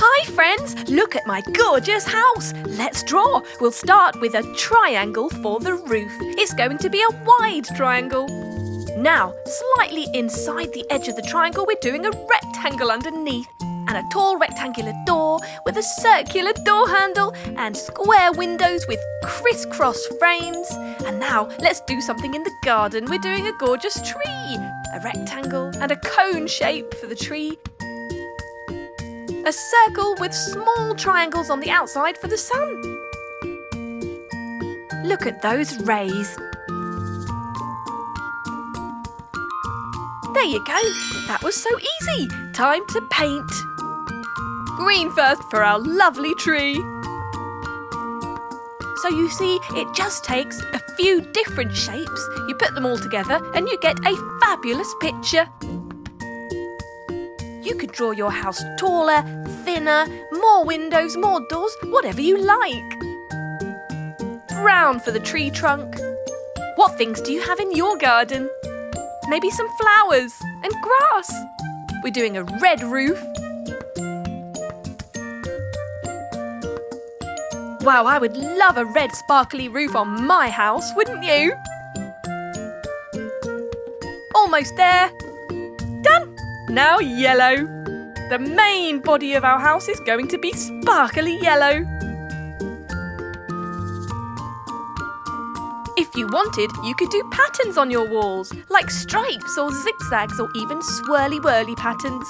Hi friends, look at my gorgeous house. Let's draw. We'll start with a triangle for the roof. It's going to be a wide triangle. Now, slightly inside the edge of the triangle, we're doing a rectangle underneath and a tall rectangular door with a circular door handle and square windows with crisscross frames. And now, let's do something in the garden. We're doing a gorgeous tree, a rectangle and a cone shape for the tree. A circle with small triangles on the outside for the sun. Look at those rays. There you go. That was so easy. Time to paint. Green first for our lovely tree. So you see, it just takes a few different shapes. You put them all together and you get a fabulous picture. You could draw your house taller, thinner, more windows, more doors, whatever you like. Brown for the tree trunk. What things do you have in your garden? Maybe some flowers and grass. We're doing a red roof. Wow, I would love a red sparkly roof on my house, wouldn't you? Almost there. Done. Now yellow. The main body of our house is going to be sparkly yellow. If you wanted, you could do patterns on your walls, like stripes or zigzags or even swirly-whirly patterns.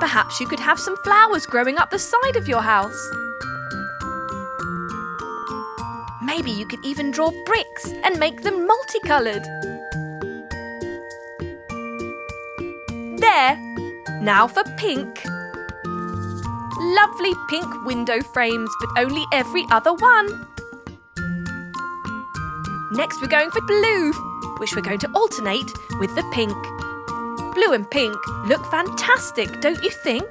Perhaps you could have some flowers growing up the side of your house. Maybe you could even draw bricks and make them multicoloured. There. Now for pink. Lovely pink window frames, but only every other one. Next we're going for blue, which we're going to alternate with the pink. Blue and pink look fantastic, don't you think?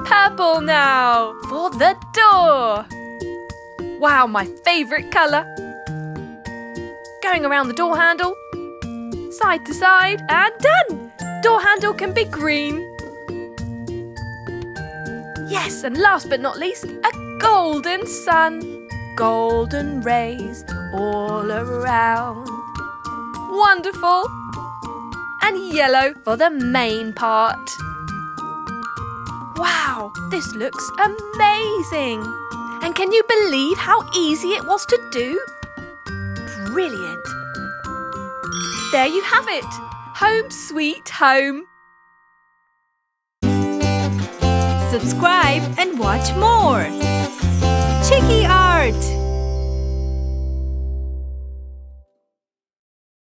Purple now for the door. Wow, my favourite colour. Going around the door handle. Side to side and done! Door handle can be green. Yes, and last but not least, a golden sun. Golden rays all around. Wonderful! And yellow for the main part. Wow, this looks amazing! And can you believe how easy it was to do? Brilliant! There you have it! Home sweet home! Subscribe and watch more. Chiki Art!